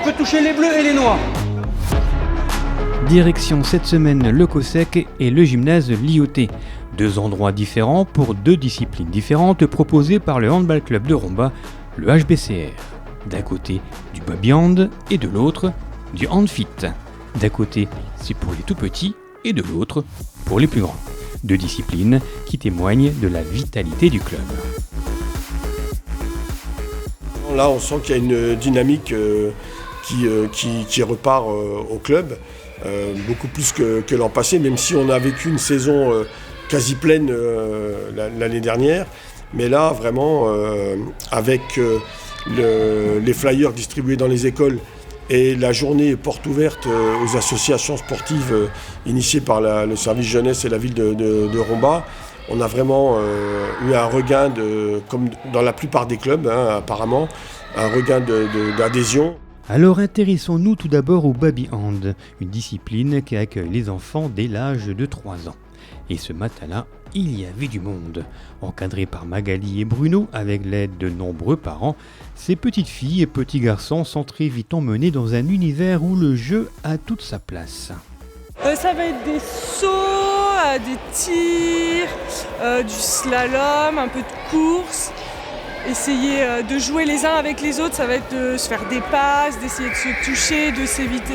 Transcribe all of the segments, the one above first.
peut toucher les bleus et les noirs. Direction cette semaine le COSEC et le gymnase Lyautey. 2 endroits différents pour 2 disciplines différentes proposées par le handball club de Romba, le HBCR. D'un côté du baby hand et de l'autre du hand fit. D'un côté c'est pour les tout petits et de l'autre pour les plus grands. 2 disciplines qui témoignent de la vitalité du club. Là on sent qu'il y a une dynamique qui repart au club. Beaucoup plus que l'an passé, même si on a vécu une saison quasi pleine l'année dernière. Mais là, vraiment, avec les flyers distribués dans les écoles et la journée porte ouverte aux associations sportives initiées par le service jeunesse et la ville de Romba, on a vraiment eu un regain, comme dans la plupart des clubs, apparemment, un regain d'adhésion. Alors intéressons-nous tout d'abord au baby hand, une discipline qui accueille les enfants dès l'âge de 3 ans. Et ce matin-là, il y avait du monde. Encadrés par Magali et Bruno, avec l'aide de nombreux parents, ces petites filles et petits garçons sont très vite emmenés dans un univers où le jeu a toute sa place. Ça va être des sauts, des tirs, du slalom, un peu de course. Essayer de jouer les uns avec les autres, ça va être de se faire des passes, d'essayer de se toucher, de s'éviter.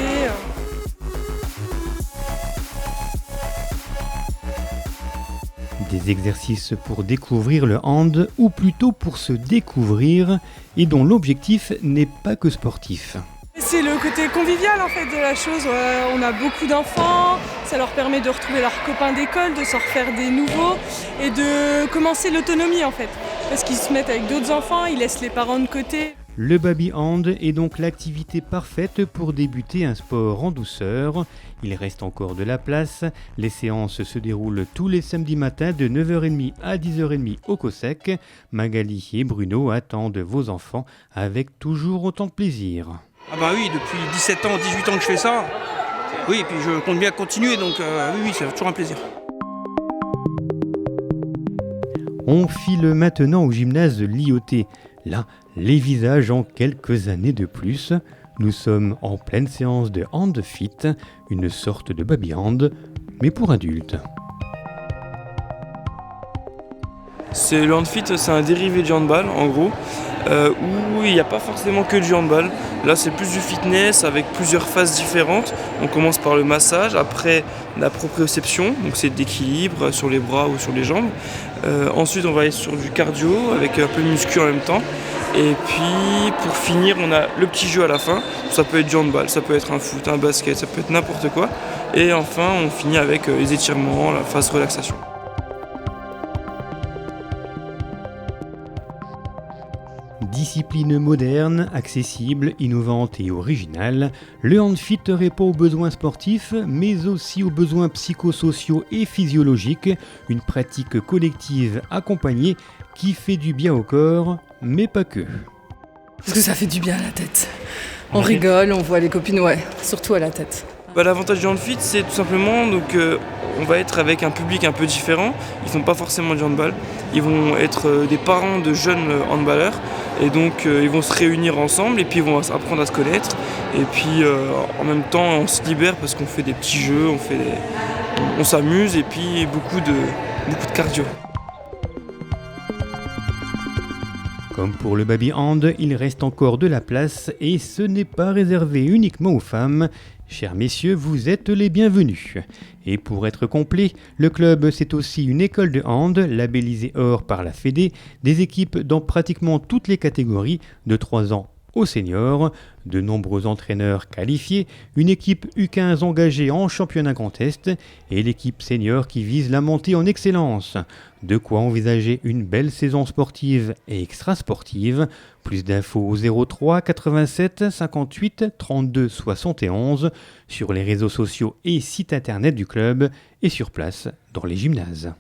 Des exercices pour découvrir le hand, ou plutôt pour se découvrir, et dont l'objectif n'est pas que sportif. C'est le côté convivial en fait de la chose. On a beaucoup d'enfants, ça leur permet de retrouver leurs copains d'école, de s'en refaire des nouveaux et de commencer l'autonomie en fait. Parce qu'ils se mettent avec d'autres enfants, ils laissent les parents de côté. Le baby hand est donc l'activité parfaite pour débuter un sport en douceur. Il reste encore de la place. Les séances se déroulent tous les samedis matins de 9h30 à 10h30 au COSEC. Magali et Bruno attendent vos enfants avec toujours autant de plaisir. Ah bah oui, depuis 17 ans, 18 ans que je fais ça. Oui, et puis je compte bien continuer, donc oui, c'est toujours un plaisir. On file maintenant au gymnase Lyautey. Là, les visages ont quelques années de plus. Nous sommes en pleine séance de hand fit, une sorte de baby hand, mais pour adultes. Le hand fit, c'est un dérivé du handball, en gros, où il n'y a pas forcément que du handball. Là, c'est plus du fitness avec plusieurs phases différentes. On commence par le massage, après la proprioception, donc c'est d'équilibre sur les bras ou sur les jambes. Ensuite, on va aller sur du cardio avec un peu de muscu en même temps. Et puis, pour finir, on a le petit jeu à la fin. Ça peut être du handball, ça peut être un foot, un basket, ça peut être n'importe quoi. Et enfin, on finit avec les étirements, la phase relaxation. Discipline moderne, accessible, innovante et originale, le hand fit répond aux besoins sportifs, mais aussi aux besoins psychosociaux et physiologiques, une pratique collective accompagnée qui fait du bien au corps, mais pas que. Parce que ça fait du bien à la tête. On rigole, on voit les copines, ouais, surtout à la tête. L'avantage du hand fit, c'est tout simplement, on va être avec un public un peu différent. Ils font pas forcément du handball. Ils vont être des parents de jeunes handballeurs. Et donc ils vont se réunir ensemble et puis ils vont apprendre à se connaître. Et puis en même temps on se libère parce qu'on fait des petits jeux, on s'amuse et puis beaucoup de cardio. Comme pour le baby hand, il reste encore de la place et ce n'est pas réservé uniquement aux femmes. Chers messieurs, vous êtes les bienvenus. Et pour être complet, le club c'est aussi une école de hand labellisée or par la Fédé, des équipes dans pratiquement toutes les catégories, de 3 ans aux seniors, de nombreux entraîneurs qualifiés, une équipe U15 engagée en championnat Grand Est et l'équipe senior qui vise la montée en excellence. De quoi envisager une belle saison sportive et extra-sportive. Plus d'infos au 03 87 58 32 71 sur les réseaux sociaux et site internet du club et sur place dans les gymnases.